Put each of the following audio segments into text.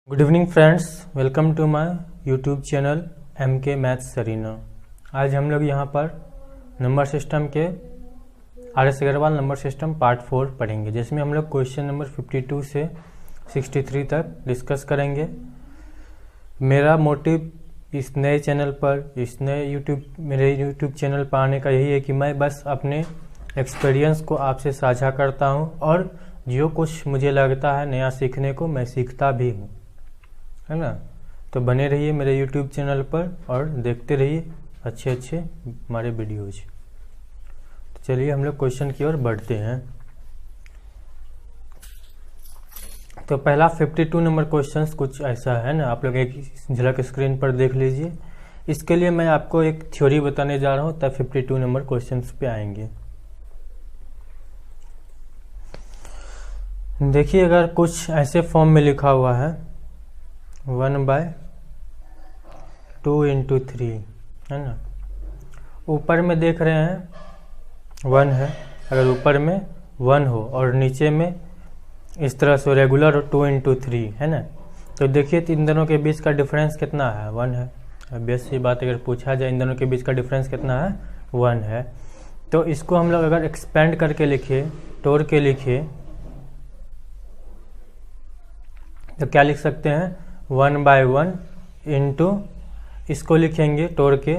Good evening friends, welcome to my YouTube channel MK maths arena. आज हम लोग यहाँ पर नंबर सिस्टम के RS Agarwal number system part 4 पढ़ेंगे, जिसमें हम लोग क्वेश्चन नंबर 52 से 63 तक डिस्कस करेंगे। मेरा मोटिव इस नए चैनल पर मेरे यूट्यूब चैनल पर आने का यही है कि मैं बस अपने एक्सपीरियंस को आपसे साझा करता हूँ और जो कुछ मुझे लगता है नया सीखने को मैं सीखता भी हूँ, है ना। तो बने रहिए मेरे YouTube चैनल पर और देखते रहिए अच्छे हमारे वीडियोज। तो चलिए हम लोग क्वेश्चन की ओर बढ़ते हैं। तो पहला 52 नंबर क्वेश्चन कुछ ऐसा है ना, आप लोग एक झलक स्क्रीन पर देख लीजिए। इसके लिए मैं आपको एक थ्योरी बताने जा रहा हूँ, तब 52 नंबर क्वेश्चन पे आएंगे। देखिए, अगर कुछ ऐसे फॉर्म में लिखा हुआ है 1/2 × 3, है ना। ऊपर में देख रहे हैं 1 है, अगर ऊपर में 1 हो और नीचे में इस तरह से रेगुलर 2 × 3, है ना। तो देखिए इन दोनों के बीच का डिफरेंस कितना है, 1 है। बेस ये बात अगर पूछा जाए इन दोनों के बीच का डिफरेंस कितना है, 1 है। तो इसको हम लोग अगर एक्सपेंड करके लिखे, तोड़ के लिखे, तो क्या लिख सकते हैं 1/1 इंटू, इसको लिखेंगे तोड़ के,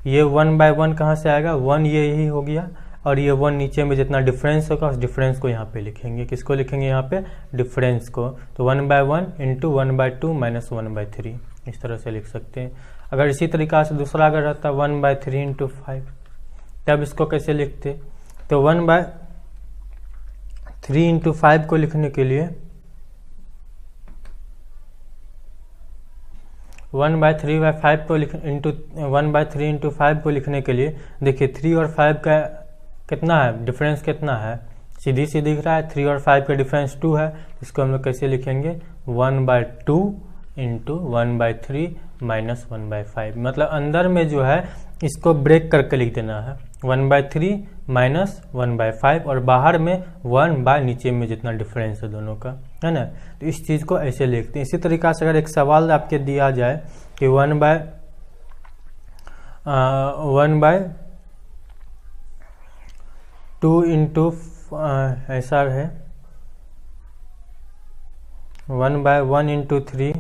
ये 1/1 कहाँ से आएगा, 1 ये यही हो गया और ये 1 नीचे में जितना डिफरेंस होगा उस डिफरेंस को यहाँ पे लिखेंगे। किसको लिखेंगे यहाँ पे, डिफरेंस को। तो 1/1 इंटू 1/2 माइनस 1/3, इस तरह से लिख सकते हैं। अगर इसी तरीका से दूसरा अगर रहता 1/3 × 5, तब इसको कैसे लिखते, तो 1/3 × 5 को लिखने के लिए 1/3 को 1/3 × 5 को लिखने के लिए देखिए 3 और 5 का कितना है, डिफरेंस कितना है, सीधी सी दिख रहा है। 3 और 5 का डिफरेंस 2 है। इसको हम लोग कैसे लिखेंगे 1/2 इंटू 1/3 माइनस 1/5। मतलब अंदर में जो है इसको ब्रेक करके लिख देना है 1/3 माइनस 1/5 और बाहर में 1 नीचे में जितना डिफरेंस है दोनों का, है ना। तो इस चीज़ को ऐसे लिखते हैं। इसी तरीका से अगर एक सवाल आपके दिया जाए कि 1/2 इंटू ऐसा है 1/1 × 3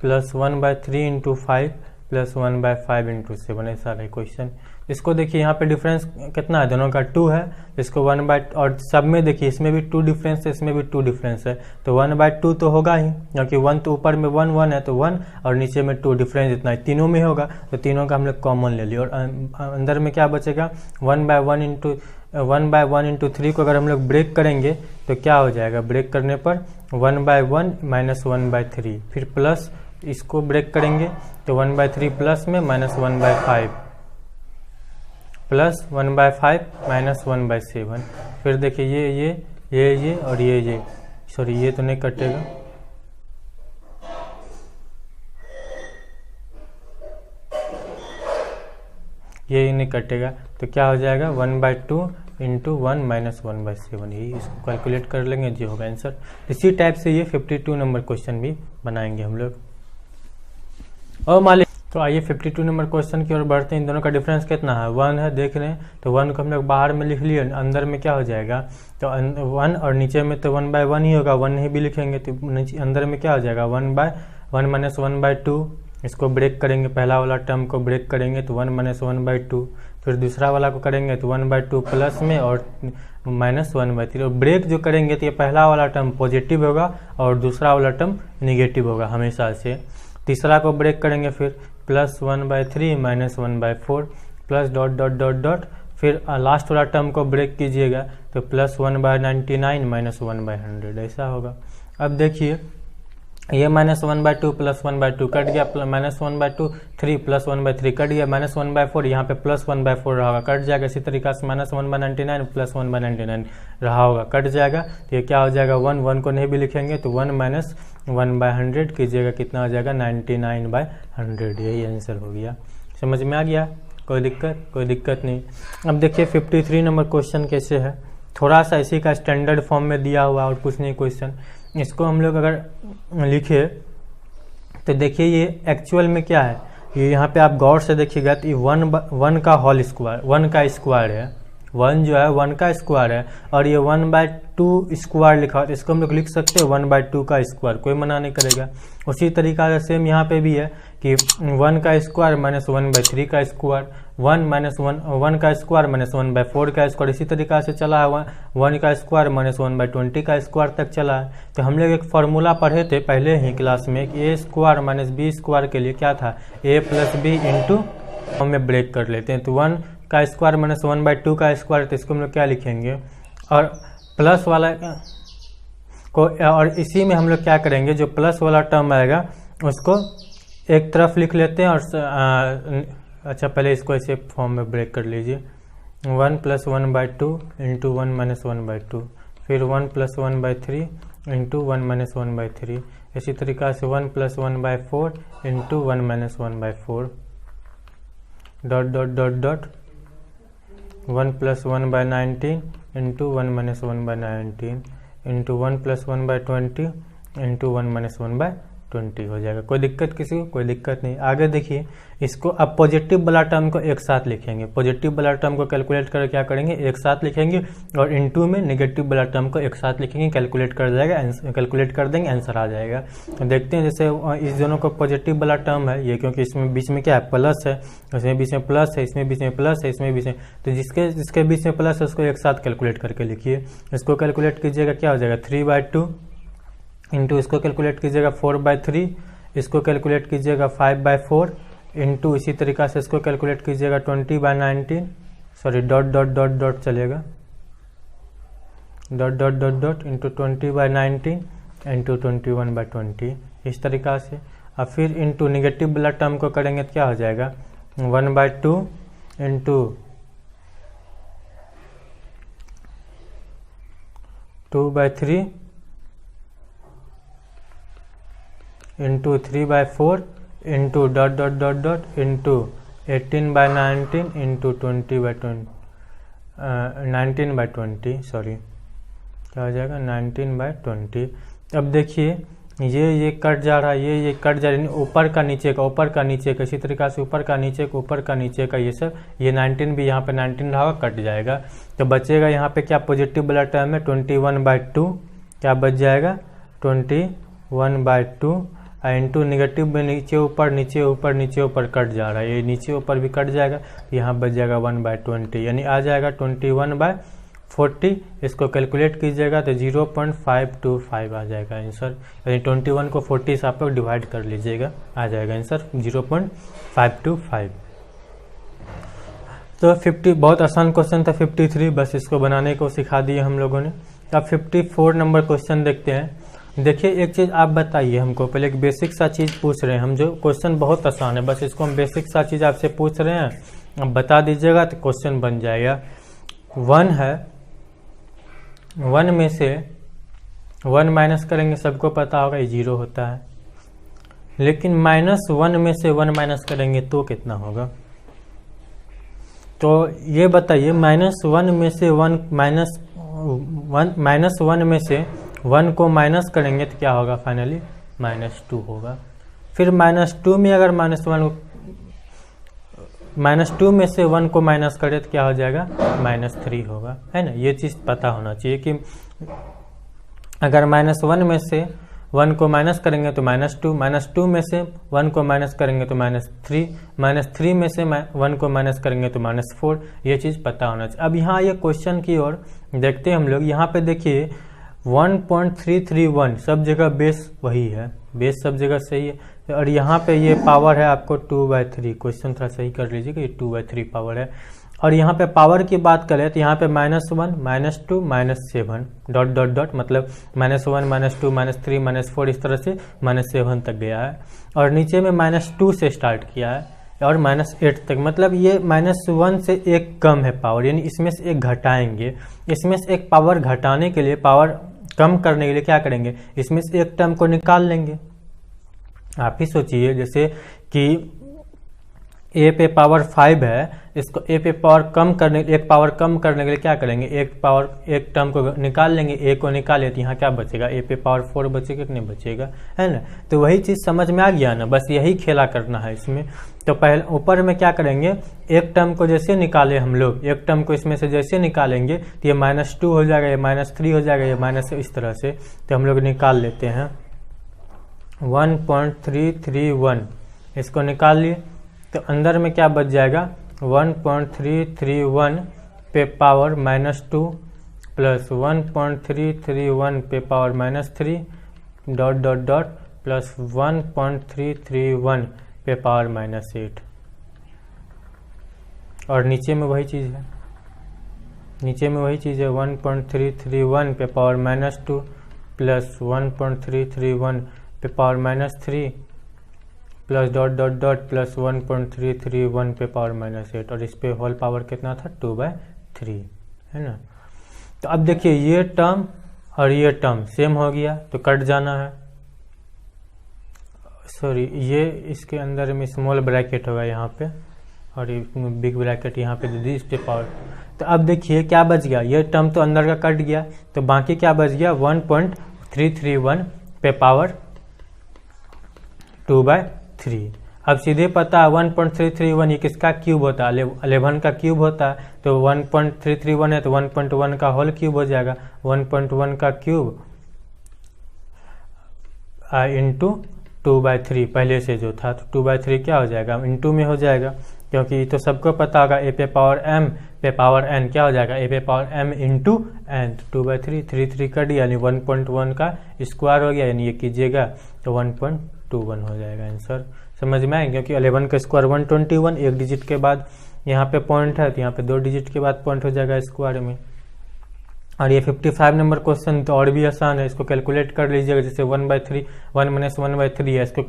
प्लस 1/3 × 5 प्लस 1/5 × 7, ऐसा है क्वेश्चन। इसको देखिए यहाँ पे डिफरेंस कितना है, दोनों का 2 है। इसको 1/, और सब में देखिए इसमें भी 2 डिफरेंस है, इसमें भी 2 डिफरेंस है। तो 1/2 तो होगा ही, क्योंकि 1 तो ऊपर में 1 है तो 1 और नीचे में 2 डिफरेंस इतना है, तीनों में होगा। तो तीनों का हम लोग कॉमन ले लिया और अंदर में क्या बचेगा 1/1 × 3 को अगर हम लोग ब्रेक करेंगे तो क्या हो जाएगा, ब्रेक करने पर 1/1 माइनस 1/3, फिर प्लस इसको ब्रेक करेंगे तो 1/3 प्लस में माइनस 1/5 प्लस 1/5 माइनस 1/7। फिर देखिए ये और ये सॉरी ये तो नहीं कटेगा, ये नहीं कटेगा। तो क्या हो जाएगा 1/2 इंटू 1 माइनस 1/7, यही इसको कैलकुलेट कर लेंगे, जी होगा आंसर। इसी टाइप से ये 52 नंबर क्वेश्चन भी बनाएंगे हम लोग। और मान लीजिए, तो आइए 52 नंबर क्वेश्चन की ओर बढ़ते हैं। इन दोनों का डिफरेंस कितना है, 1 है, देख रहे हैं। तो 1 को हम लोग बाहर में लिख लिए, अंदर में क्या हो जाएगा, तो 1 और नीचे में तो 1/1 ही होगा, 1 नहीं भी लिखेंगे तो अंदर में क्या हो जाएगा 1/1 माइनस 1/2। इसको ब्रेक करेंगे, पहला वाला टर्म को ब्रेक करेंगे तो 1 माइनस 1/2, फिर दूसरा वाला को करेंगे तो 1/2 प्लस में और माइनस 1/3। और ब्रेक जो करेंगे तो ये पहला वाला टर्म पॉजिटिव होगा और दूसरा वाला टर्म निगेटिव होगा हमेशा से। तीसरा को ब्रेक करेंगे फिर plus 1/3 minus 1/4 plus dot dot dot dot, फिर लास्ट वाला टर्म को ब्रेक कीजिएगा तो प्लस 1/99 माइनस 1/100, ऐसा होगा। अब देखिए ये माइनस 1/2 प्लस 1/2 कट गया, माइनस 1/2 3 प्लस 1/3 कट गया, माइनस 1/4 यहाँ पे प्लस 1/4 रहा होगा, कट जाएगा। इसी तरीका से माइनस 1/99 प्लस 1/99 रहा होगा, कट जाएगा। तो ये क्या हो जाएगा 1 को नहीं भी लिखेंगे तो 1 माइनस 1/100 कीजिएगा, कितना हो जाएगा 99/100, यही आंसर हो गया। समझ में आ गया, कोई दिक्कत नहीं। अब देखिए 53 नंबर क्वेश्चन कैसे है, थोड़ा सा इसी का स्टैंडर्ड फॉर्म में दिया हुआ और कुछ नहीं क्वेश्चन। इसको हम लोग अगर लिखे तो देखिए ये एक्चुअल में क्या है, ये यहाँ पे आप गौर से देखिएगा तो ये वन का होल स्क्वायर, 1 का स्क्वायर है, 1 जो है 1 का स्क्वायर है, और ये 1/2 स्क्वायर लिखा हुआ है, तो इसको हम लोग लिख सकते हैं 1/2 का स्क्वायर, कोई मना नहीं करेगा। उसी तरीका से सेम यहाँ पे भी है कि 1 का स्क्वायर माइनस 1/3 का स्क्वायर, 1 का स्क्वायर माइनस 1/4 का स्क्वायर, इसी तरीका से चला है 1 का स्क्वायर माइनस 1/20 का स्क्वायर तक चला है। तो हम लोग एक फार्मूला पढ़े थे पहले ही क्लास में कि ए स्क्वायर माइनस बी स्क्वायर के लिए क्या था, ए प्लस बी इंटू, हमें ब्रेक कर लेते हैं। तो 1 का स्क्वायर माइनस 1/2 का स्क्वायर, तो इसको हम लोग क्या लिखेंगे, और प्लस वाला को, और इसी में हम लोग क्या करेंगे, जो प्लस वाला टर्म आएगा उसको एक तरफ लिख लेते हैं, और अच्छा पहले इसको ऐसे फॉर्म में ब्रेक कर लीजिए, 1 + 1/2 इंटू 1 - 1/2, फिर 1 + 1/3 इंटू 1 - 1/3, इसी तरीका से 1 + 1/4 into 1 - 1/4, dot dot dot dot 1 + 1/19 into 1 - 1/19 into 1 + 1/20 into 1 - 1/20 हो जाएगा। कोई दिक्कत किसी को? कोई दिक्कत नहीं। आगे देखिए इसको, अब पॉजिटिव वाला टर्म को एक साथ लिखेंगे, पॉजिटिव वाला टर्म को कैलकुलेट कर क्या करेंगे, एक साथ लिखेंगे, और इनटू में नेगेटिव वाला टर्म को एक साथ लिखेंगे, कैलकुलेट कर जाएगा, कैलकुलेट कर देंगे, आंसर आ जाएगा। तो देखते हैं जैसे इस दोनों को पॉजिटिव वाला टर्म है ये, क्योंकि इसमें बीच में क्या है, प्लस है, इसमें बीच में प्लस है, इसमें बीच में प्लस है, इसमें बीच में, तो जिसके बीच में प्लस है उसको एक साथ कैलकुलेट करके लिखिए। इसको कैलकुलेट कीजिएगा क्या हो जाएगा, 3/2 इंटू इसको कैलकुलेट कीजिएगा 4/3, इसको कैलकुलेट कीजिएगा 5/4 इंटू इसी तरीका से इसको कैलकुलेट कीजिएगा 20/19, sorry dot dot dot dot चलेगा, dot dot dot dot into 20/19 into 21/20, इस तरीका से। अब फिर इंटू निगेटिव वाला टर्म को करेंगे तो क्या हो जाएगा, 1/2 into 2/3 into 3/4 into dot dot dot dot into 18/19 into 19/20, sorry क्या हो जाएगा, 19/20। अब देखिए ये कट जा रहा है, ये कट जा रहा है, ऊपर का नीचे का, ऊपर का नीचे का, इसी तरीका से ऊपर का नीचे का, ऊपर का नीचे का, ये सब, ये 19 भी यहाँ पे 19 रहा कट जाएगा, तो बचेगा यहाँ पे क्या, पॉजिटिव वाला टर्म है 21/2, क्या बच जाएगा 21/2, इंटू निगेटिव में नीचे ऊपर नीचे ऊपर नीचे ऊपर कट जा रहा है, ये नीचे ऊपर भी कट जाएगा, यहाँ बच जाएगा 1/20, यानी आ जाएगा 21/40। इसको कैलकुलेट कीजिएगा तो 0.525 आ जाएगा आंसर, यानी 21 को 40 से आप लोग डिवाइड कर लीजिएगा, आ जाएगा आंसर 0.525। तो 50 बहुत आसान क्वेश्चन था, 53 बस इसको बनाने को सिखा दिए हम लोगों ने। अब 54 नंबर क्वेश्चन देखते हैं। देखिए एक चीज़ आप बताइए हमको, पहले एक बेसिक सा चीज़ पूछ रहे हैं हम, जो क्वेश्चन बहुत आसान है, बस इसको हम बेसिक सा चीज़ आपसे पूछ रहे हैं, अब बता दीजिएगा तो क्वेश्चन बन जाएगा। 1 है, 1 में से 1 माइनस करेंगे, सबको पता होगा ये 0 होता है, लेकिन -1 में से 1 माइनस करेंगे तो कितना होगा, तो ये बताइए -1 में से 1 -1 में से 1 को माइनस करेंगे तो क्या होगा, फाइनली -2 होगा। फिर -2 में अगर -2 में से 1 को माइनस करें तो क्या हो जाएगा, -3 होगा, है ना। ये चीज़ पता होना चाहिए कि अगर -1 में से 1 को माइनस करेंगे तो -2, -2 में से 1 को माइनस करेंगे तो -3, -3 में से 1 को माइनस करेंगे तो -4, ये चीज़ पता होना चाहिए। अब यहाँ ये क्वेश्चन की ओर देखते हैं हम लोग, यहाँ पे देखिए 1.331 सब जगह बेस वही है, बेस सब जगह सही है, और यहाँ पे ये पावर है आपको 2/3, क्वेश्चन थोड़ा सही कर लीजिए कि ये 2/3 पावर है। और यहाँ पे पावर की बात करें तो यहाँ पे -1 -2 -7 डॉट डॉट डॉट, मतलब -1 -2 -3 -4 इस तरह से -7 तक गया है, और नीचे में -2 से स्टार्ट किया है और -8 तक, मतलब ये -1 से एक कम है पावर, यानी इसमें से एक घटाएंगे, इसमें से एक पावर घटाने के लिए, पावर कम करने के लिए क्या करेंगे, इसमें से एक टर्म को निकाल लेंगे। आप ही सोचिए जैसे कि ए पे पावर 5 है, इसको ए पे पावर कम करने, एक पावर कम करने के लिए क्या करेंगे, एक टर्म को निकाल लेंगे, ए को निकाले तो यहाँ क्या बचेगा, ए पे पावर 4 बचेगा कि नहीं बचेगा, है ना। तो वही चीज़ समझ में आ गया ना, बस यही खेला करना है इसमें। तो पहले ऊपर में क्या करेंगे, एक टर्म को जैसे निकाले हम लोग, एक टर्म को इसमें से जैसे निकालेंगे तो ये -2 हो जाएगा, ये -3 हो जाएगा, ये माइनस इस तरह से। तो हम लोग निकाल लेते हैं 1.331, इसको निकाल लिए तो अंदर में क्या बच जाएगा 1.331 पे पावर -2 प्लस 1.331 पे power -3 dot dot dot plus 1.331 पे पावर -8। और नीचे में वही चीज़ है, नीचे में वही चीज़ है 1.331 पे पावर -2 प्लस 1.331 पे power -3 plus dot dot dot plus 1.331 पे पावर -8, और इस पे होल पावर कितना था 2/3, है ना। तो अब देखिए ये टर्म और ये टर्म सेम हो गया तो कट जाना है, सॉरी ये इसके अंदर में स्मॉल ब्रैकेट होगा यहाँ पे और ये बिग ब्रैकेट यहाँ पे दे दी इस पे पावर। तो अब देखिए क्या बच गया, ये टर्म तो अंदर का कट गया तो बाकी क्या बच गया 1.331 पे पावर 2/3। अब सीधे पता है 1.331 ये किसका क्यूब होता है, 11 का क्यूब होता है। तो 1.331 है तो 1.1 का होल क्यूब हो जाएगा, 1.1 का क्यूब इंटू 2/3 पहले से जो था, तो 2/3 क्या हो जाएगा इंटू में हो जाएगा, क्योंकि तो सबको पता होगा ए पे पावर m पे पावर n क्या हो जाएगा, ए पे पावर m इंटू n। तो 2/3 3 कट यानी 1.1 का स्क्वायर हो गया, यानी ये कीजिएगा तो 1.21 हो जाएगा आंसर। समझ में आए, क्योंकि 11 का स्क्वायर 121, एक डिजिट के बाद यहाँ पे पॉइंट है तो यहाँ पे 2 डिजिट के बाद पॉइंट हो जाएगा स्क्वायर में। और ये 55 नंबर क्वेश्चन तो और भी आसान है, इसको कैलकुलेट कर लीजिएगा। जैसे 1/3 1-1/3 है, इसको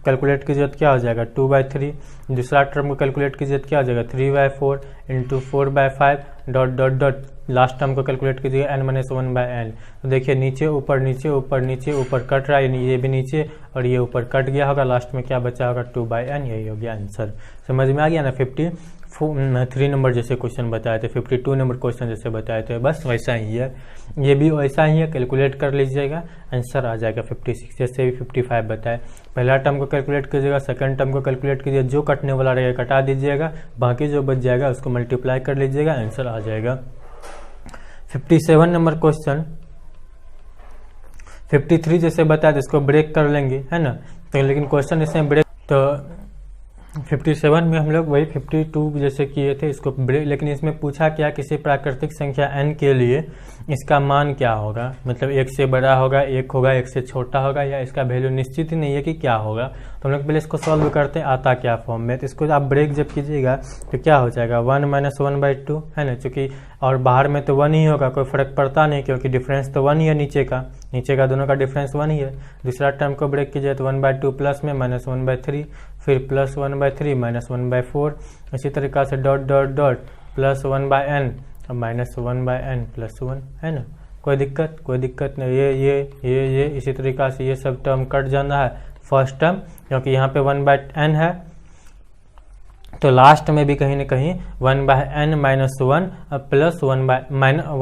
कैलकुलेट कीजिए तो क्या हो जाएगा 2/3। दूसरा टर्म को कैलकुलेट कीजिए तो क्या हो जाएगा 3/4 into 4/5 dot dot dot last term को कैलकुलेट कीजिएगा n-1/n। तो देखिए नीचे ऊपर नीचे ऊपर नीचे ऊपर कट रहा है, यानी ये भी नीचे और ये ऊपर कट गया होगा, लास्ट में क्या बचा होगा 2/n, यही हो गया आंसर। समझ में आ गया ना। 53 नंबर जैसे क्वेश्चन बताए थे, 52 नंबर क्वेश्चन जैसे बताए थे, बस वैसा ही है, ये भी वैसा ही है, कैलकुलेट कर लीजिएगा आंसर आ जाएगा 56। जैसे भी 55 बताए, पहला टर्म को कैलकुलेट कीजिएगा, सेकंड टर्म को कैलकुलेट कीजिए, जो कटने वाला रहेगा कटा दीजिएगा, बाकी जो बच जाएगा उसको मल्टीप्लाई कर लीजिएगा, आंसर आ जाएगा। 57 नंबर क्वेश्चन 53 जैसे बताया, इसको ब्रेक कर लेंगे, है ना। तो लेकिन क्वेश्चन इसमें ब्रेक, तो 57 में हम लोग वही 52 जैसे किए थे, इसको ब्रेक, लेकिन इसमें पूछा क्या, किसी प्राकृतिक संख्या n के लिए इसका मान क्या होगा, मतलब 1 से बड़ा होगा, 1 होगा, 1 से छोटा होगा, या इसका वैल्यू निश्चित ही नहीं है कि क्या होगा। तो हम लोग पहले इसको सॉल्व करते हैं आता क्या फॉर्म में। तो इसको आप ब्रेक जब कीजिएगा तो क्या हो जाएगा 1 - 1/2, है ना, चूँकि और बाहर में तो 1 ही होगा, कोई फर्क पड़ता नहीं, क्योंकि डिफरेंस तो 1 ही है, नीचे का दोनों का डिफरेंस 1 ही है। दूसरा टर्म को ब्रेक कीजिए तो 1/2 प्लस में -1/3, फिर प्लस 1/3 -1/4, इसी तरीक़ा से dot dot dot plus 1/n और -1/n प्लस 1, है ना। कोई दिक्कत नहीं, ये इसी तरीक़ा से ये सब टर्म कट जाना है फर्स्ट टर्म, क्योंकि यहाँ पे 1/n है, तो लास्ट में भी कहीं ना कहीं 1/n - 1 plus 1/n -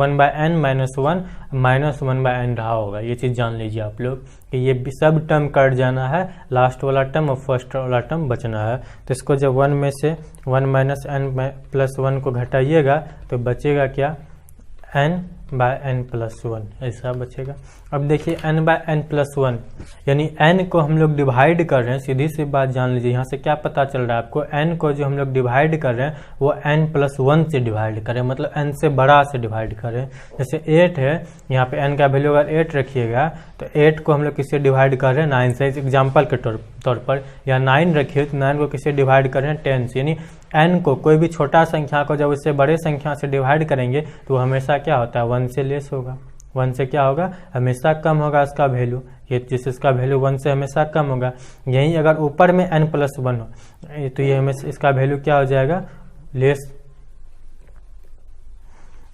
1 minus 1/n रहा होगा। ये चीज़ जान लीजिए आप लोग कि ये सब टर्म कट जाना है, लास्ट वाला टर्म और फर्स्ट वाला टर्म बचना है। तो इसको जब 1 में से 1 - n + 1 को घटाइएगा तो बचेगा क्या n/n + 1, ऐसा बचेगा। अब देखिए n/n + 1 यानी n को हम लोग डिवाइड कर रहे हैं, सीधी सी बात जान लीजिए, यहाँ से क्या पता चल रहा है आपको, n को जो हम लोग डिवाइड कर रहे हैं वो n + 1 से डिवाइड करें, मतलब n से बड़ा से डिवाइड करें। जैसे 8 है, यहाँ पे n का वैल्यू अगर 8 रखिएगा तो 8 को हम लोग किससे डिवाइड कर रहे हैं 9 से, एग्जाम्पल के तौर पर, या 9 रखिए तो 9 को किससे डिवाइड कर रहे हैं 10 से। यानी n को कोई भी छोटा संख्या को जब उससे बड़े संख्या से डिवाइड करेंगे तो हमेशा क्या होता है 1 से लेस होगा, 1 से क्या होगा हमेशा कम होगा इसका वैल्यू, ये जिससे इसका वैल्यू 1 से हमेशा कम होगा। यही अगर ऊपर में n + 1 हो तो ये हमेशा इसका वैल्यू क्या हो जाएगा लेस,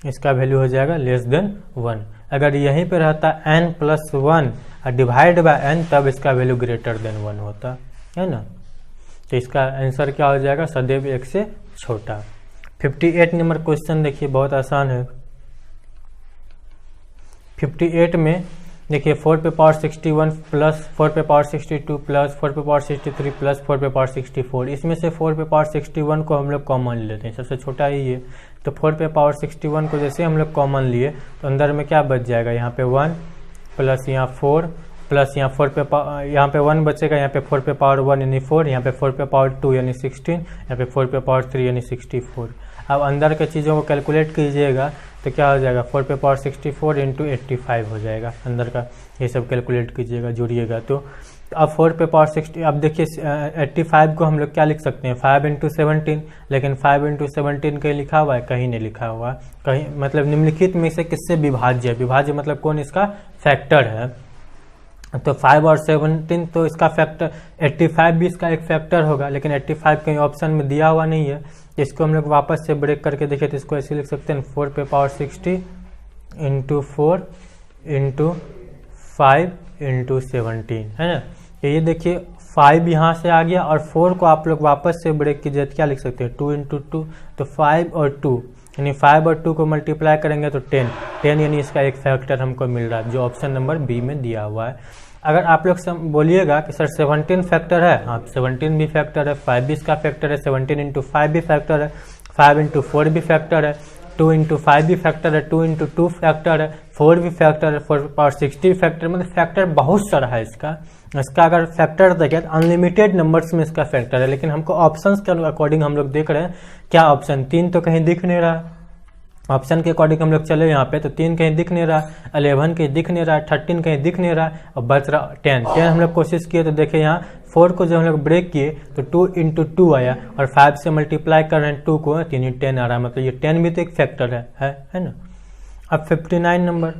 इसका वैल्यू हो जाएगा <1। अगर यहीं पे रहता n + 1 और डिवाइड बाय n तब इसका वैल्यू <1 होता है ना। तो इसका आंसर क्या हो जाएगा, सदैव 1 से छोटा। 58 नंबर क्वेश्चन देखिए, बहुत आसान है। 58 में देखिए 4 पे पावर 61 प्लस 4 पे पावर 62 प्लस 4 पे पावर 63 प्लस 4 पे पावर 64। इसमें से 4 पे पावर 61 को हम लोग कॉमन लेते हैं, सबसे छोटा ही है। तो 4 पे पावर 61 को जैसे हम लोग कॉमन लिए तो अंदर में क्या बच जाएगा, यहाँ पे 1 प्लस यहाँ 4 प्लस यहाँ 4 पे यहाँ पे 1 बचेगा, यहाँ पे 4 पे पावर 1 यानी 4, यहाँ पे 4 पे पावर 2 यानी 16, यहाँ पे 4 पे पावर 3 यानी 64। अब अंदर के चीज़ों को कैलकुलेट कीजिएगा तो क्या हो जाएगा, 4 पे पावर 64 इंटू 85 हो जाएगा अंदर का। ये सब कैलकुलेट कीजिएगा, जोड़िएगा। तो अब 4 पे पावर 60, अब देखिए 85 को हम लोग क्या लिख सकते हैं, 5 इंटू 17, लेकिन 5 इंटू 17 कहीं लिखा हुआ है, कहीं नहीं लिखा हुआ। कहीं मतलब निम्नलिखित में से किससे विभाज्य है, विभाज्य मतलब कौन इसका फैक्टर है। तो 5 और 17 तो इसका फैक्टर, 85 भी इसका एक फैक्टर होगा, लेकिन 85 कहीं ऑप्शन में दिया हुआ नहीं है। इसको हम लोग वापस से ब्रेक करके देखें तो इसको ऐसे लिख सकते हैं, 4 पे पावर 60 इंटू 4 इंटू 5 इंटू 17, है ना। ये देखिए 5 यहाँ से आ गया और 4 को आप लोग वापस से ब्रेक कीजिए तो क्या लिख सकते हैं, 2 इंटू 2। तो 5 और 2 यानी 5 और 2 को मल्टीप्लाई करेंगे तो 10 यानी इसका एक फैक्टर हमको मिल रहा है, जो ऑप्शन नंबर बी में दिया हुआ है। अगर आप लोग बोलिएगा कि सर 17 फैक्टर है, हाँ 17 भी फैक्टर है, 5 भी इसका फैक्टर है, 17 इंटू 5 भी फैक्टर है, 5 इंटू 4 भी फैक्टर है, 2 इंटू 5 भी फैक्टर है, 2 इंटू 2 फैक्टर है, 4 भी फैक्टर है, 4 पावर 60 फैक्टर, मतलब फैक्टर बहुत सारा है इसका। अगर फैक्टर देखें तो अनलिमिटेड नंबर्स में इसका फैक्टर है, लेकिन हमको ऑप्शंस के अकॉर्डिंग हम लोग देख रहे हैं, क्या ऑप्शन 3 तो कहीं दिख नहीं रहा, ऑप्शन के अकॉर्डिंग हम लोग चले यहाँ पे तो 3 कहीं दिख नहीं रहा, 11 कहीं दिख नहीं रहा, 13 कहीं दिख नहीं रहा, और बच रहा 10 हम लोग कोशिश किए तो देखे यहाँ 4 को जब हम लोग ब्रेक किए तो 2 इंटू 2 आया, और 5 से मल्टीप्लाई कर रहे हैं 2 को, 3 10 आ रहा है, मतलब ये 10 भी तो एक फैक्टर है ना। अब 59 नंबर,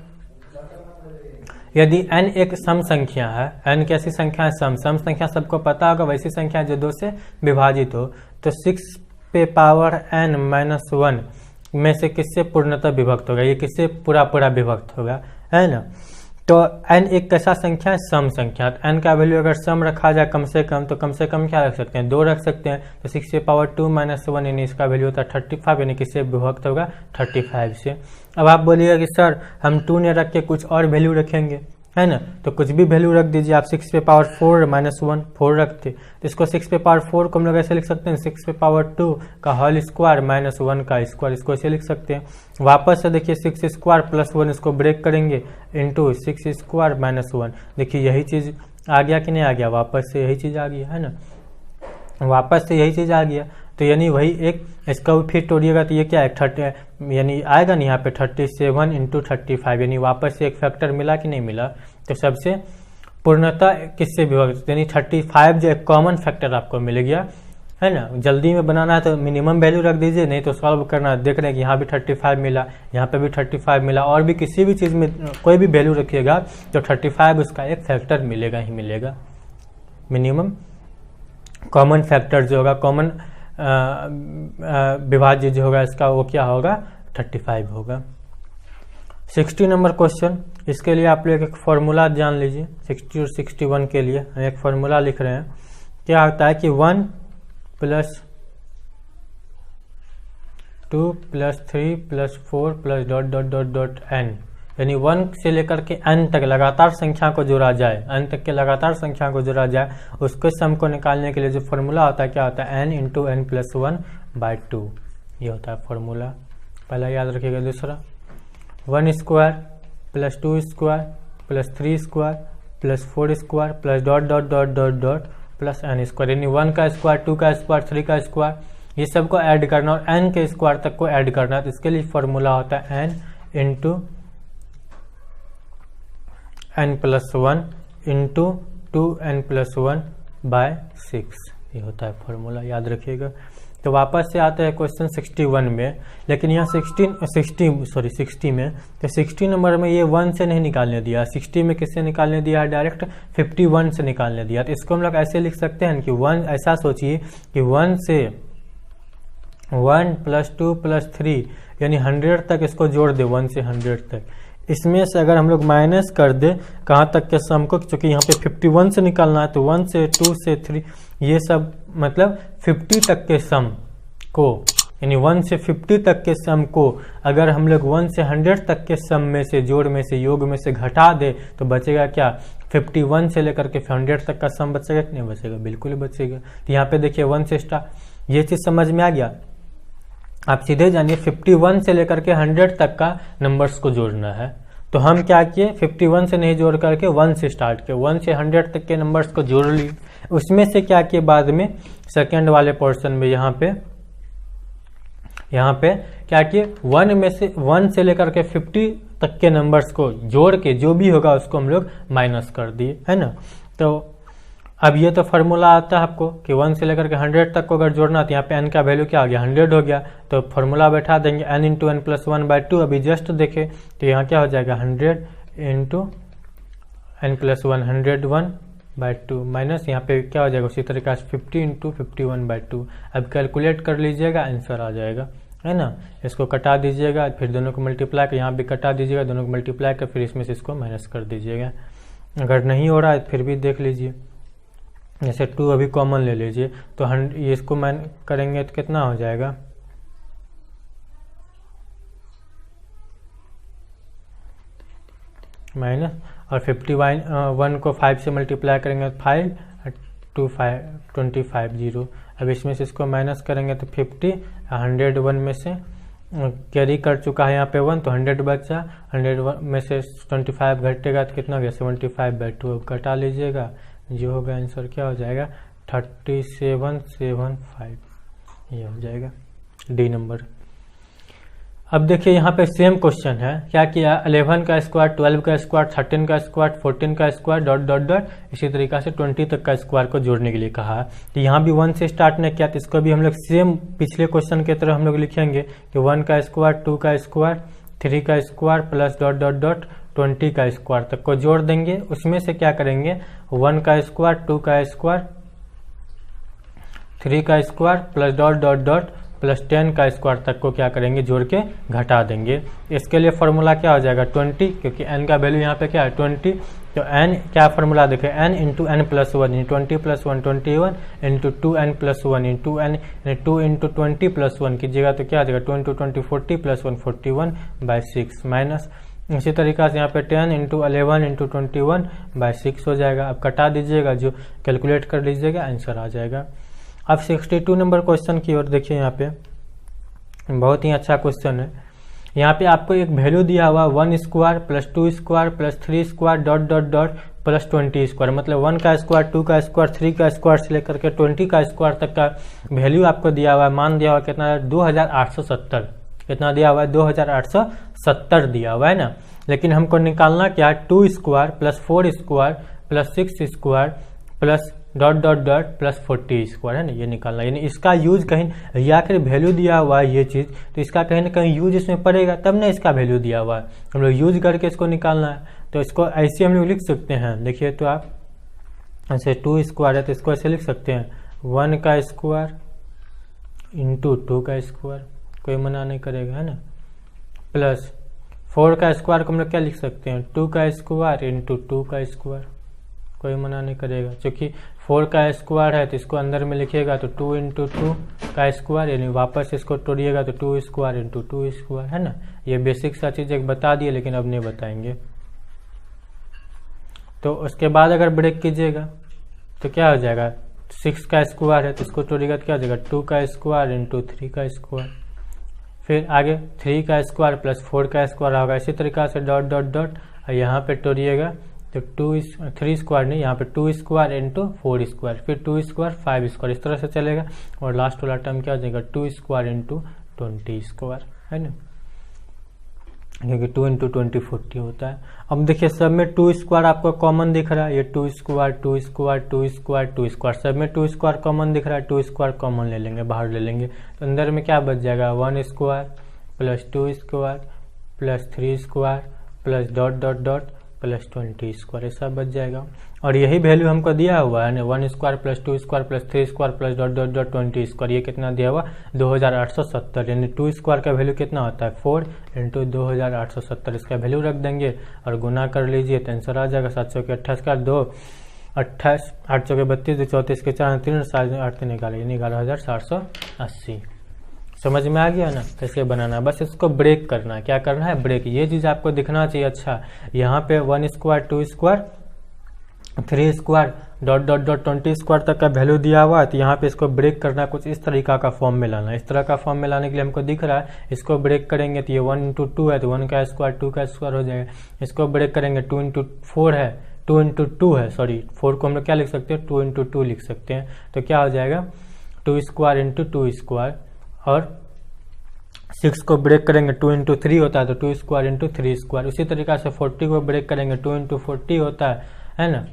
यदि n एक सम संख्या है, n कैसी संख्या है, सम संख्या सबको पता होगा, वैसी संख्या जो 2 से विभाजित हो, तो 6 पे पावर n माइनस 1 में से किससे पूर्णतः विभक्त होगा, ये किससे पूरा विभक्त होगा, है ना। तो n एक कैसा संख्या है, सम संख्या। तो n का वैल्यू अगर सम रखा जाए कम से कम, तो कम से कम क्या रख सकते हैं, 2 रख सकते हैं। तो 6 पे पावर 2 माइनस 1 यानी इसका वैल्यू होता है 35, यानी किससे विभक्त होगा, 35 से। अब आप बोलिएगा कि सर हम 2 ने रख के कुछ और वैल्यू रखेंगे, है ना, तो कुछ भी वैल्यू रख दीजिए आप। 6 पे पावर 4 माइनस 1 4 रखते, तो इसको 6 पे पावर 4 को हम लोग ऐसे लिख सकते हैं, 6 पे पावर 2 का होल स्क्वायर माइनस 1 का स्क्वायर, इसको ऐसे लिख सकते हैं। वापस से देखिए 6 स्क्वायर प्लस 1, इसको ब्रेक करेंगे इंटू 6 स्क्वायर माइनस 1। देखिए यही चीज़ आ गया कि नहीं आ गया, वापस से यही चीज़ आ गया, है ना, वापस से यही चीज़ आ गया। तो यानी वही एक, इसका फिर तोड़िएगा तो ये क्या है, 30 यानी आएगा नहीं यहाँ पे 37 इंटू 35, यानी वापस से एक फैक्टर मिला कि नहीं मिला। तो सबसे पूर्णतः किससे विभक्त, यानी 35 जो एक कॉमन फैक्टर आपको मिल गया, है ना। जल्दी में बनाना है तो मिनिमम वैल्यू रख दीजिए, नहीं तो सॉल्व करना है। देख रहे हैं कि यहाँ भी 35 मिला, यहाँ पे भी 35 मिला, और भी किसी भी चीज़ में कोई भी वैल्यू रखिएगा तो 35 उसका एक फैक्टर मिलेगा ही मिलेगा। मिनिमम कॉमन फैक्टर जो होगा, कॉमन विभाज्य जो होगा इसका, वो क्या होगा, 35 होगा। 60 नंबर क्वेश्चन, इसके लिए आप लोग एक फॉर्मूला जान लीजिए। 60 और 61 के लिए हम एक फॉर्मूला लिख रहे हैं। क्या होता है कि 1 plus 2 plus 3 plus 4 plus dot dot dot dot n, यानी 1 से लेकर के n तक लगातार संख्या को जोड़ा जाए, n तक के लगातार संख्या को जोड़ा जाए, उसके सम को निकालने के लिए जो फॉर्मूला होता है, क्या होता है, n इंटू n प्लस 1/2, ये होता है फॉर्मूला। पहला याद रखिएगा। दूसरा 1 square plus 2 square plus 3 square plus 4 square plus dot dot dot dot dot plus n square, यानी 1 का स्क्वायर, 2 का स्क्वायर, 3 का स्क्वायर, ये सब को ऐड करना और n के स्क्वायर तक को ऐड करना। तो इसके लिए फॉर्मूला होता है n into n plus 1 into 2n plus 1/6, ये होता है फॉर्मूला, याद रखिएगा। तो वापस से आते हैं क्वेश्चन 61 में, लेकिन यहाँ 60 में, तो 60 नंबर में ये 1 से नहीं निकालने दिया, 60 में किससे निकालने दिया है, डायरेक्ट 51 से निकालने दिया। तो इसको हम लोग ऐसे लिख सकते हैं कि 1, ऐसा सोचिए कि 1 से 1 प्लस 2 प्लस 3 यानी 100 तक इसको जोड़ दे, 1 से 100 तक, इसमें से अगर हम लोग माइनस कर दे कहाँ तक के सम को, क्योंकि यहाँ पे 51 से निकालना है, तो 1 से 2 से 3 ये सब मतलब 50 तक के सम को, यानी 1 से 50 तक के सम को अगर हम लोग 1 से 100 तक के सम में से, जोड़ में से, योग में से घटा दे तो बचेगा क्या, 51 से लेकर के 100 तक का सम बचेगा कि नहीं बचेगा, बिल्कुल बचेगा। तो यहाँ पे देखिए 1 से स्टार्ट, ये चीज समझ में आ गया। आप सीधे जानिए 51 से लेकर के 100 तक का नंबर्स को जोड़ना है, तो हम क्या किए, 51 से नहीं जोड़ करके 1 से स्टार्ट किए, 1 से 100 तक के नंबर्स को जोड़ लिए। उसमें से क्या किए बाद में सेकंड वाले पोर्शन में यहाँ पे क्या किए, 1 से लेकर के 50 तक के नंबर्स को जोड़ के जो भी होगा उसको हम लोग माइनस कर दिए, है ना। तो अब ये तो फार्मूला आता है आपको कि 1 से लेकर के 100 तक को अगर जोड़ना, तो यहाँ पे n का वैल्यू क्या आ गया, 100 हो गया, तो फार्मूला बैठा देंगे n इंटू n प्लस 1/2। अभी जस्ट देखे तो यहाँ क्या हो जाएगा, 100 इंटू n प्लस 101/2 माइनस यहाँ पे क्या हो जाएगा उसी तरीके से 50 इंटू 51/2। अब कैलकुलेट कर लीजिएगा, आंसर आ जाएगा, है ना। इसको कटा दीजिएगा, फिर दोनों को मल्टीप्लाई कर, यहाँ भी कटा दीजिएगा, दोनों को मल्टीप्लाई कर, फिर इसमें से इसको माइनस कर दीजिएगा। अगर नहीं हो रहा है फिर भी देख लीजिए, जैसे 2 अभी कॉमन ले लीजिए, तो ये इसको मान करेंगे तो कितना हो जाएगा, माइनस, और 51 को 5 से मल्टीप्लाई करेंगे तो 5 2 5 25 0। अब इसमें से इसको माइनस करेंगे तो 50, 101 में से कैरी कर चुका है यहाँ पे 1, तो 100 बचा, 100 में से 25 घटेगा तो कितना हो गया, 75/2। अब घटा लीजिएगा, जो होगा आंसर क्या हो जाएगा, 3775, ये हो जाएगा डी नंबर। अब देखिए यहाँ पे सेम क्वेश्चन है, क्या किया, 11 का स्क्वायर, 12 का स्क्वायर, 13 का स्क्वायर, 14 का स्क्वायर, डॉट डॉट डॉट, इसी तरीका से 20 तक का स्क्वायर को जोड़ने के लिए कहा। तो यहाँ भी 1 से स्टार्ट ने किया, तो इसको भी हम लोग सेम पिछले क्वेश्चन की तरह हम लोग लिखेंगे कि 1 का स्क्वायर, 2 का स्क्वायर, 3 का square plus dot dot dot 20 का स्क्वायर तक को जोड़ देंगे। उसमें से क्या करेंगे, 1 का स्क्वायर, 2 का स्क्वायर, 3 का square plus dot dot dot plus 10 का स्क्वायर तक को क्या करेंगे, जोड़ के घटा देंगे। इसके लिए फॉर्मूला क्या हो जाएगा, 20, क्योंकि n का वैल्यू यहाँ पे क्या है 20, तो n क्या फॉर्मूला देखें, n into n plus 1, 20 plus 1 21 into 2n plus 1 into n, 2 into 20 plus 1 कीजिएगा तो क्या आ जाएगा, 2 इंटू 20 40 प्लस 1 41/6 माइनस, इसी तरीका से यहाँ पे 10 इंटू 11 इंटू 21/6 हो जाएगा। अब कटा दीजिएगा, जो कैलकुलेट कर लीजिएगा, आंसर आ जाएगा। अब 62 नंबर क्वेश्चन की ओर देखिए, यहाँ पे बहुत ही अच्छा क्वेश्चन है। यहाँ पे आपको एक वैल्यू दिया हुआ 1 square plus 2 square plus 3 square dot dot dot plus 20 square, मतलब 1 का स्क्वायर, 2 का स्क्वायर, 3 का स्क्वायर से लेकर के 20 का स्क्वायर तक का वैल्यू आपको दिया हुआ है। मान दिया हुआ कितना, 2870, कितना दिया हुआ है, 2870 दिया हुआ है ना। लेकिन हमको निकालना क्या है, 2 square plus 4 square plus 6 square plus dot dot dot plus 40 square, है ना, ये निकालना। यानी इसका यूज कहीं, या फिर वैल्यू दिया हुआ है ये चीज, तो इसका कहीं ना कहीं यूज इसमें पड़ेगा, तब ना इसका वैल्यू दिया हुआ है, हम लोग यूज करके इसको निकालना है। तो इसको ऐसे हम लोग लिख सकते हैं, देखिए तो आप ऐसे 2 स्क्वायर है तो इसको ऐसे लिख सकते हैं, 1 का स्क्वायर इंटू 2 का स्क्वायर, कोई मना नहीं करेगा, है ना, प्लस 4 का स्क्वायर को हम लोग क्या लिख सकते हैं, 2 का स्क्वायर इंटू 2 का स्क्वायर, कोई मना नहीं करेगा। क्योंकि 4 का स्क्वायर है तो इसको अंदर में लिखिएगा तो 2 इंटू 2 का स्क्वायर, यानी वापस इसको तोड़िएगा तो 2 स्क्वायर इंटू 2 स्क्वायर, है ना। ये बेसिक सा चीज एक बता दिए, लेकिन अब नहीं बताएंगे। तो उसके बाद अगर ब्रेक कीजिएगा तो क्या हो जाएगा, 6 का स्क्वायर है तो इसको तोड़िएगा तो क्या हो जाएगा, 2 का स्क्वायर इंटू 3 का स्क्वायर, फिर आगे 3 का स्क्वायर प्लस 4 का स्क्वायर होगा। इसी तरीका से डॉट डॉट डॉट, यहाँ पे तोड़िएगा तो 3 स्क्वायर नहीं, यहाँ पे 2 स्क्वायर इंटू 4 स्क्वायर, फिर 2 स्क्वायर 5 स्क्वायर, इस तरह से चलेगा। और लास्ट वाला टर्म क्या हो जाएगा, 2 स्क्वायर इंटू 20 स्क्वायर, है ना, क्योंकि 2 इंटू 20 40 होता है। अब देखिए सब में 2 स्क्वायर आपको कॉमन दिख रहा है, ये 2 स्क्वायर 2 स्क्वायर 2 स्क्वायर 2 स्क्वायर, सब में 2 स्क्वायर कॉमन दिख रहा है, 2 स्क्वायर कॉमन ले लेंगे, बाहर ले लेंगे, तो अंदर में क्या बच जाएगा, 1 square plus 2 square plus 3 square plus dot dot dot plus 20 square, ऐसा बच जाएगा। और यही वैल्यू हमको दिया हुआ है ना, 1 square plus 2 square plus 3 square plus dot dot dot 20 square, ये कितना दिया हुआ 2870, यानी 2 स्क्वायर का वैल्यू कितना होता है 4 इंटू 2870, इसका वैल्यू रख देंगे और गुना कर लीजिए तो आंसर आ जाएगा 700 के 28 का 2 28 800 के 32 34 के 4 3 8 निकाले यानी 11780। समझ में आ गया ना कैसे बनाना, बस इसको ब्रेक करना है। क्या करना है ब्रेक, ये चीज़ आपको दिखना चाहिए। अच्छा यहाँ पे 1 square 2 square 3 square dot dot dot 20 square तक का वैल्यू दिया हुआ है, तो यहाँ पे इसको ब्रेक करना, कुछ इस तरीका का फॉर्म में लाना। इस तरह का फॉर्म में लाने के लिए हमको दिख रहा है, इसको ब्रेक करेंगे तो ये 1 इंटू 2 है तो 1 का स्क्वायर 2 का स्क्वायर हो जाएगा। इसको ब्रेक करेंगे 2 इंटू 4 है 2 इंटू 2 है, सॉरी 4 को हम लोग क्या लिख सकते हैं 2 इंटू 2 लिख सकते हैं, तो क्या हो जाएगा 2 स्क्वायर इंटू 2 स्क्वायर। और 6 को ब्रेक करेंगे 2 इंटू 3 होता है तो 2 स्क्वायर इंटू 3 स्क्वायर। उसी तरीका से 40 को ब्रेक करेंगे 2 इंटू 40 होता है ना।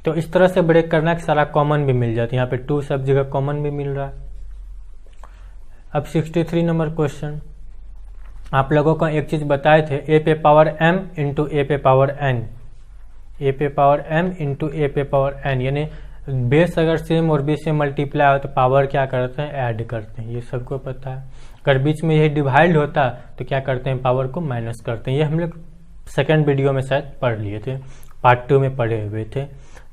तो इस तरह से ब्रेक करना कि सारा कॉमन भी मिल जाता है, यहाँ पे 2 सब जगह कॉमन भी मिल रहा है। अब 63 नंबर क्वेश्चन, आप लोगों को एक चीज बताए थे a पे पावर m इंटू ए पे पावर n, a पे पावर m इंटू ए पे पावर n, यानी बेस अगर सेम और बेस से मल्टीप्लाई हो तो पावर क्या करते हैं ऐड करते हैं, ये सबको पता है। अगर बीच में यही डिवाइड होता तो क्या करते हैं पावर को माइनस करते हैं, ये हम लोग सेकेंड वीडियो में शायद पढ़ लिए थे, पार्ट 2 में पढ़े हुए थे।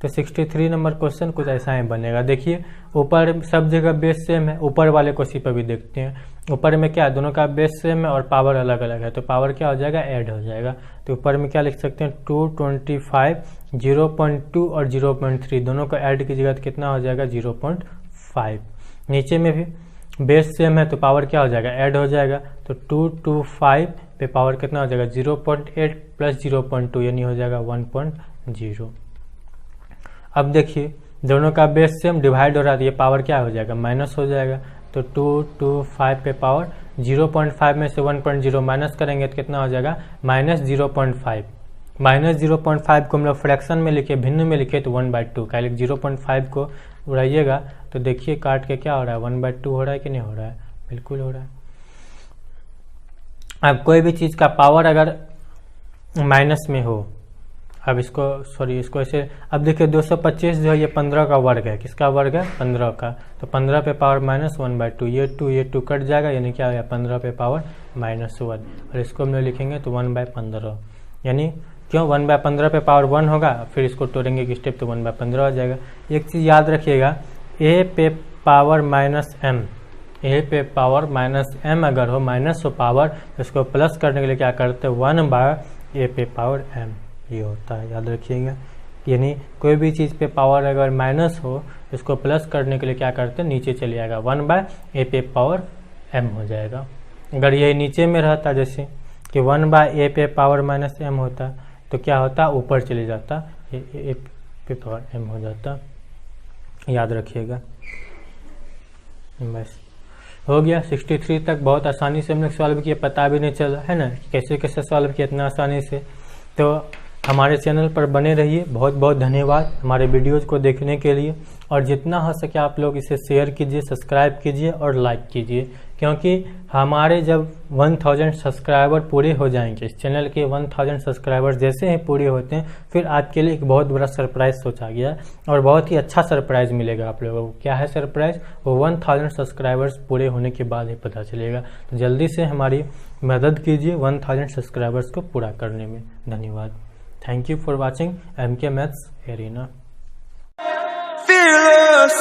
तो 63 नंबर क्वेश्चन कुछ ऐसा ही बनेगा। देखिए ऊपर सब जगह बेस सेम है, ऊपर वाले क्वेश्चन पर भी देखते हैं। ऊपर में क्या दोनों का बेस सेम है और पावर अलग अलग है, तो पावर क्या हो जाएगा ऐड हो जाएगा। तो ऊपर में क्या लिख सकते हैं 225 0.2 और 0.3 दोनों को ऐड कीजिएगा तो कितना हो जाएगा 0.5। नीचे में भी बेस सेम है तो पावर क्या हो जाएगा ऐड हो जाएगा, तो 225 पे पावर कितना हो जाएगा 0.8 प्लस 0.2 यानी हो जाएगा 1.0। अब देखिए दोनों का बेस सेम डिवाइड हो रहा है तो ये पावर क्या हो जाएगा माइनस हो जाएगा। तो 225 पे पावर 0.5 में से 1.0 माइनस करेंगे तो कितना हो जाएगा माइनस 0.5। माइनस 0.5 को हम लोग फ्रैक्शन में लिखे, भिन्न में लिखे तो 1/2 का, 0.5 को उड़ाइएगा तो देखिए काट के क्या हो रहा है 1/2 हो रहा है कि नहीं हो रहा है, बिल्कुल हो रहा है। अब कोई भी चीज़ का पावर अगर माइनस में हो, अब इसको ऐसे, अब देखिए 225 जो है ये 15 का वर्ग है, किसका वर्ग है 15 का, तो 15 पे पावर माइनस 1/2, ये 2 कट जाएगा यानी क्या हो गया 15 पे पावर -1, और इसको हम लोग लिखेंगे तो 1/15, यानी क्यों 1/15 पे पावर 1 होगा, फिर इसको तोड़ेंगे एक स्टेप तो 1/15 हो जाएगा। एक चीज़ याद रखिएगा a पे पावर -m, a पे पावर -m अगर हो माइनस हो पावर तो इसको प्लस करने के लिए क्या करते हैं 1/a पे पावर m, ये होता है याद रखिएगा। यानी कोई भी चीज़ पे पावर अगर माइनस हो इसको प्लस करने के लिए क्या करते हैं नीचे चले जाएगा 1/a पे पावर m हो जाएगा। अगर ये नीचे में रहता जैसे कि 1/a पे पावर -m होता तो क्या होता ऊपर चले जाता, ये a पे पावर m हो जाता, याद रखिएगा। बस हो गया 63 तक बहुत आसानी से हमने सॉल्व किया, पता भी नहीं चला है ना कैसे कैसे सॉल्व किया इतना आसानी से। तो हमारे चैनल पर बने रहिए, बहुत बहुत धन्यवाद हमारे वीडियोज़ को देखने के लिए, और जितना हो सके आप लोग इसे शेयर कीजिए, सब्सक्राइब कीजिए और लाइक कीजिए, क्योंकि हमारे जब 1000 सब्सक्राइबर पूरे हो जाएंगे, इस चैनल के 1000 सब्सक्राइबर जैसे ही पूरे होते हैं फिर आपके लिए एक बहुत बड़ा सरप्राइज़ सोचा गया और बहुत ही अच्छा सरप्राइज़ मिलेगा आप लोगों को। क्या है सरप्राइज़, वो 1000 सब्सक्राइबर्स पूरे होने के बाद ही पता चलेगा। तो जल्दी से हमारी मदद कीजिए 1000 सब्सक्राइबर्स को पूरा करने में। धन्यवाद। Thank you for watching MK Maths Arena. Fearless.